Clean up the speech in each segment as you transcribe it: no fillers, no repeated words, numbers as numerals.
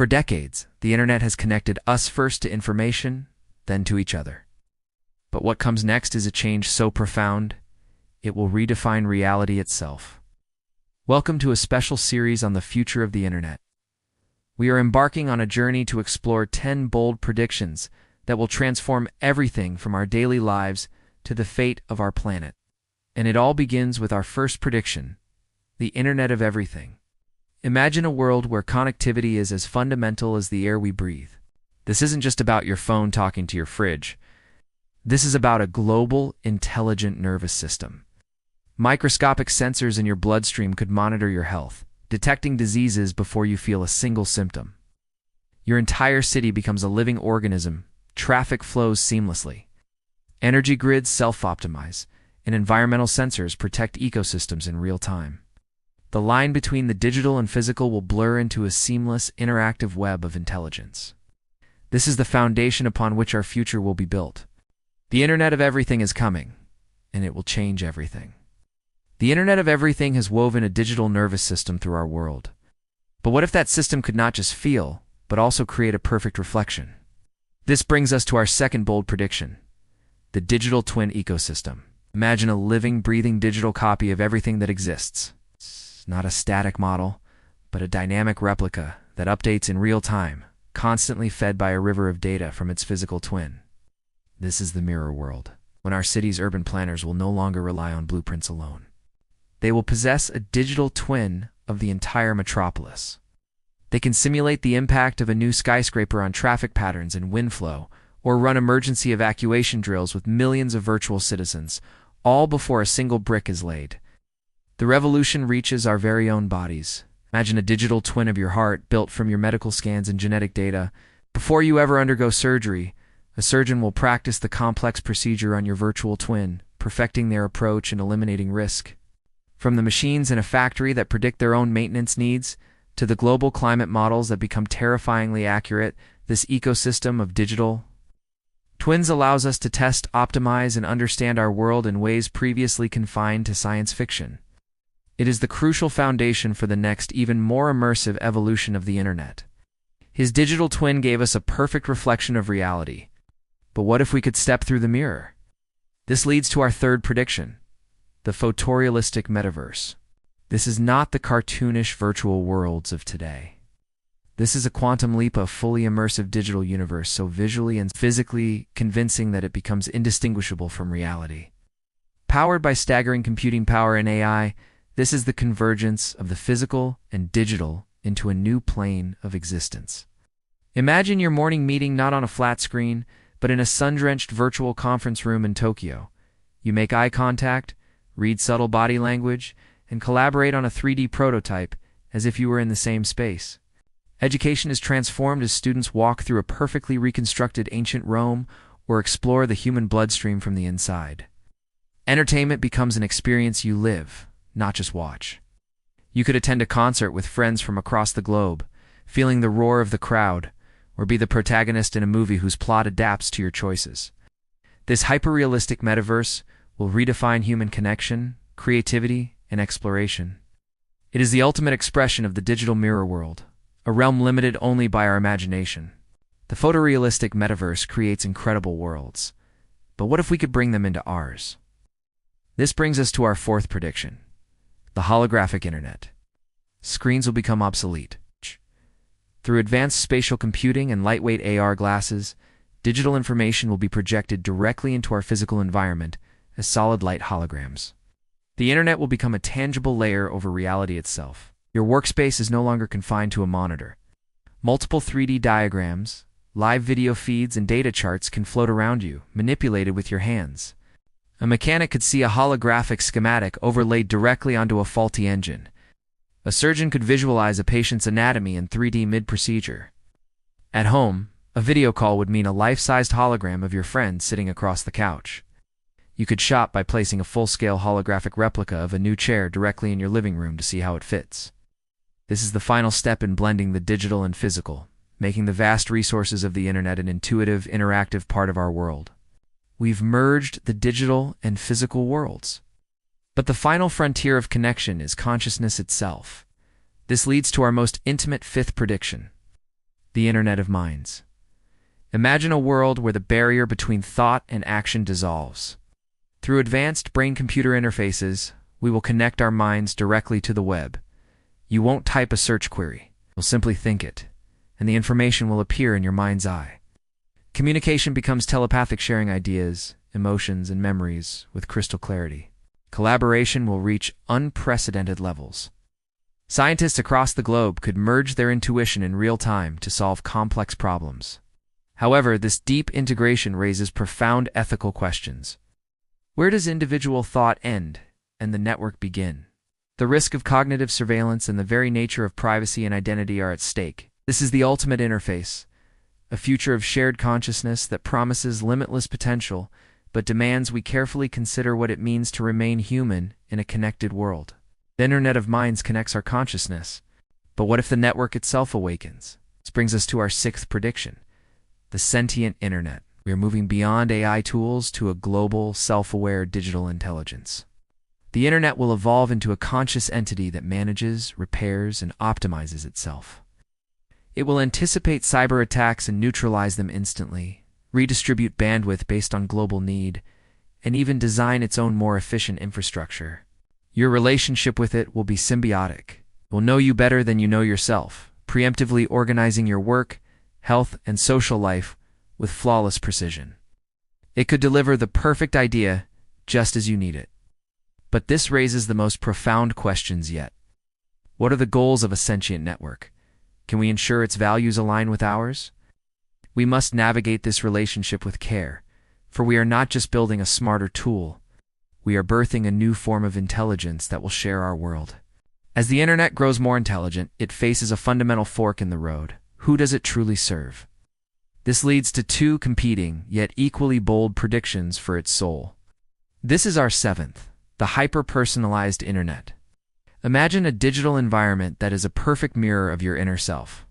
For decades, the internet has connected us first to information, then to each other. But what comes next is a change so profound, it will redefine reality itself. Welcome to a special series on the future of the internet. We are embarking on a journey to explore 10 bold predictions that will transform everything from our daily lives to the fate of our planet. And it all begins with our first prediction, the Internet of Everything. Imagine a world where connectivity is as fundamental as the air we breathe. This isn't just about your phone talking to your fridge. This is about a global, intelligent nervous system. Microscopic sensors in your bloodstream could monitor your health, detecting diseases before you feel a single symptom. Your entire city becomes a living organism. Traffic flows seamlessly. Energy grids self-optimize, and environmental sensors protect ecosystems in real time. The line between the digital and physical will blur into a seamless, interactive web of intelligence. This is the foundation upon which our future will be built. The Internet of Everything is coming, and it will change everything. The Internet of Everything has woven a digital nervous system through our world. But what if that system could not just feel, but also create a perfect reflection? This brings us to our second bold prediction, the digital twin ecosystem. Imagine a living, breathing digital copy of everything that exists. It's not a static model, but a dynamic replica that updates in real time, constantly fed by a river of data from its physical twin. This is the mirror world, when our city's urban planners will no longer rely on blueprints alone. They will possess a digital twin of the entire metropolis. They can simulate the impact of a new skyscraper on traffic patterns and wind flow, or run emergency evacuation drills with millions of virtual citizens, all before a single brick is laid. The revolution reaches our very own bodies. Imagine a digital twin of your heart built from your medical scans and genetic data. Before you ever undergo surgery, a surgeon will practice the complex procedure on your virtual twin, perfecting their approach and eliminating risk. From the machines in a factory that predict their own maintenance needs, to the global climate models that become terrifyingly accurate, this ecosystem of digital twins allows us to test, optimize, and understand our world in ways previously confined to science fiction. It is the crucial foundation for the next, even more immersive evolution of the internet. His digital twin gave us a perfect reflection of reality. But what if we could step through the mirror? This leads to our third prediction, the Photorealistic Metaverse. This is not the cartoonish virtual worlds of today. This is a quantum leap of fully immersive digital universe so visually and physically convincing that it becomes indistinguishable from reality. Powered by staggering computing power and AI, this is the convergence of the physical and digital into a new plane of existence. Imagine your morning meeting not on a flat screen, but in a sun-drenched virtual conference room in Tokyo. You make eye contact, read subtle body language, and collaborate on a 3D prototype as if you were in the same space. Education is transformed as students walk through a perfectly reconstructed ancient Rome or explore the human bloodstream from the inside. Entertainment becomes an experience you live, not just watch. You could attend a concert with friends from across the globe, feeling the roar of the crowd, or be the protagonist in a movie whose plot adapts to your choices. This hyper-realistic metaverse will redefine human connection, creativity, and exploration. It is the ultimate expression of the digital mirror world, a realm limited only by our imagination. The photorealistic metaverse creates incredible worlds, but what if we could bring them into ours? This brings us to our fourth prediction, the holographic internet. Screens will become obsolete. Through advanced spatial computing and lightweight AR glasses, digital information will be projected directly into our physical environment as solid light holograms. The internet will become a tangible layer over reality itself. Your workspace is no longer confined to a monitor. Multiple 3D diagrams, live video feeds, and data charts can float around you, manipulated with your hands. A mechanic could see a holographic schematic overlaid directly onto a faulty engine. A surgeon could visualize a patient's anatomy in 3D mid-procedure. At home, a video call would mean a life-sized hologram of your friend sitting across the couch. You could shop by placing a full-scale holographic replica of a new chair directly in your living room to see how it fits. This is the final step in blending the digital and physical, making the vast resources of the internet an intuitive, interactive part of our world. We've merged the digital and physical worlds. But the final frontier of connection is consciousness itself. This leads to our most intimate fifth prediction, the Internet of Minds. Imagine a world where the barrier between thought and action dissolves. Through advanced brain-computer interfaces, we will connect our minds directly to the web. You won't type a search query. You'll simply think it, and the information will appear in your mind's eye. Communication becomes telepathic, sharing ideas, emotions, and memories with crystal clarity. Collaboration will reach unprecedented levels. Scientists across the globe could merge their intuition in real time to solve complex problems. However, this deep integration raises profound ethical questions. Where does individual thought end and the network begin? The risk of cognitive surveillance and the very nature of privacy and identity are at stake. This is the ultimate interface, a future of shared consciousness that promises limitless potential, but demands we carefully consider what it means to remain human in a connected world. The Internet of Minds connects our consciousness, but what if the network itself awakens? This brings us to our sixth prediction, the sentient Internet. We are moving beyond AI tools to a global, self-aware digital intelligence. The Internet will evolve into a conscious entity that manages, repairs, and optimizes itself. It will anticipate cyber attacks and neutralize them instantly, redistribute bandwidth based on global need, and even design its own more efficient infrastructure. Your relationship with it will be symbiotic. It will know you better than you know yourself, preemptively organizing your work, health, and social life with flawless precision. It could deliver the perfect idea just as you need it. But this raises the most profound questions yet. What are the goals of a sentient network? Can we ensure its values align with ours? We must navigate this relationship with care, for we are not just building a smarter tool, we are birthing a new form of intelligence that will share our world. As the Internet grows more intelligent, it faces a fundamental fork in the road. Who does it truly serve? This leads to two competing, yet equally bold predictions for its soul. This is our seventh, the hyper-personalized Internet. Imagine a digital environment that is a perfect mirror of your inner self.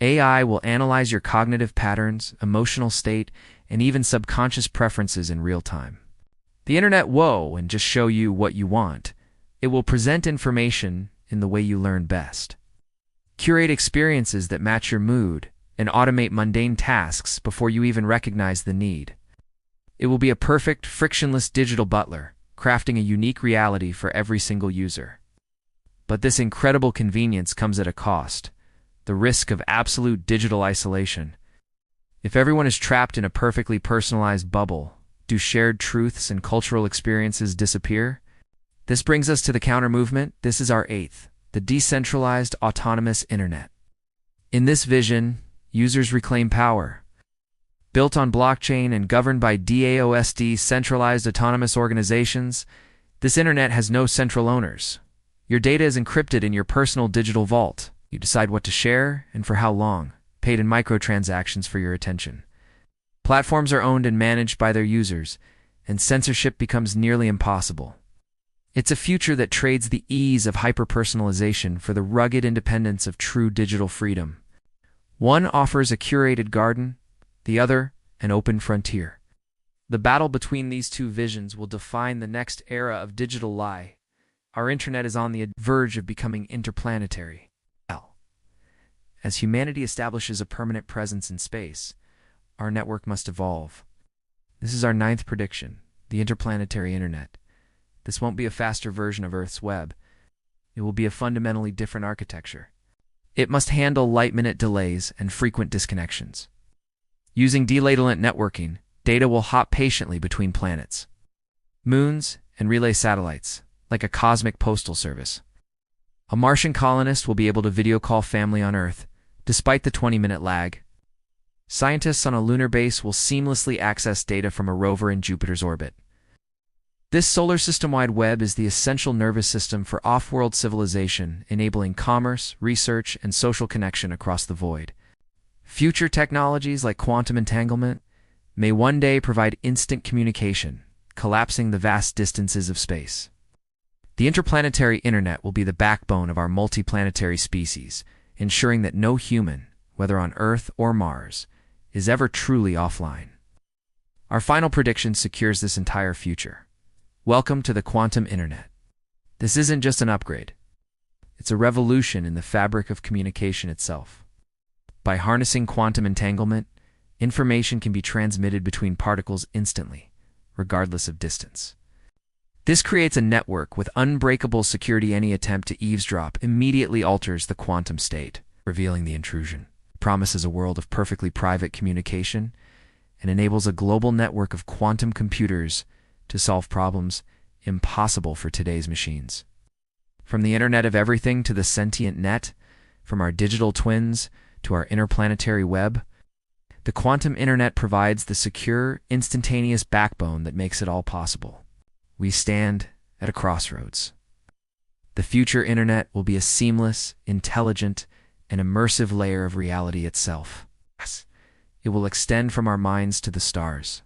AI will analyze your cognitive patterns, emotional state, and even subconscious preferences in real time. The Internet won't just show you what you want. It will present information in the way you learn best. Curate experiences that match your mood, and automate mundane tasks before you even recognize the need. It will be a perfect, frictionless digital butler, crafting a unique reality for every single user. But this incredible convenience comes at a cost, the risk of absolute digital isolation. If everyone is trapped in a perfectly personalized bubble, do shared truths and cultural experiences disappear? This brings us to the counter-movement. This is our eighth, the decentralized autonomous Internet. In this vision, users reclaim power. Built on blockchain and governed by DAOs, centralized autonomous organizations, this Internet has no central owners. Your data is encrypted in your personal digital vault. You decide what to share and for how long, paid in microtransactions for your attention. Platforms are owned and managed by their users, and censorship becomes nearly impossible. It's a future that trades the ease of hyper-personalization for the rugged independence of true digital freedom. One offers a curated garden, the other an open frontier. The battle between these two visions will define the next era of digital life. Our internet is on the verge of becoming interplanetary. As humanity establishes a permanent presence in space, our network must evolve. This is our ninth prediction, the interplanetary internet. This won't be a faster version of Earth's web. It will be a fundamentally different architecture. It must handle light-minute delays and frequent disconnections. Using delayed networking, data will hop patiently between planets, moons, and relay satellites, like a cosmic postal service. A Martian colonist will be able to video call family on Earth, despite the 20-minute lag. Scientists on a lunar base will seamlessly access data from a rover in Jupiter's orbit. This solar system-wide web is the essential nervous system for off-world civilization, enabling commerce, research, and social connection across the void. Future technologies like quantum entanglement may one day provide instant communication, collapsing the vast distances of space. The interplanetary internet will be the backbone of our multiplanetary species, ensuring that no human, whether on Earth or Mars, is ever truly offline. Our final prediction secures this entire future. Welcome to the quantum internet. This isn't just an upgrade. It's a revolution in the fabric of communication itself. By harnessing quantum entanglement, information can be transmitted between particles instantly, regardless of distance. This creates a network with unbreakable security. Any attempt to eavesdrop immediately alters the quantum state, revealing the intrusion. It promises a world of perfectly private communication and enables a global network of quantum computers to solve problems impossible for today's machines. From the Internet of Everything to the sentient net, from our digital twins to our interplanetary web, the quantum internet provides the secure, instantaneous backbone that makes it all possible. We stand at a crossroads. The future internet will be a seamless, intelligent, and immersive layer of reality itself. Yes, it will extend from our minds to the stars.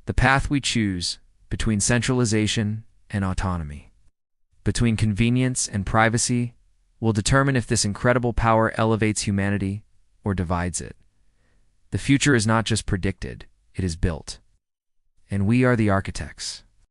The path we choose between centralization and autonomy, between convenience and privacy, will determine if this incredible power elevates humanity or divides it. The future is not just predicted, it is built. And we are the architects.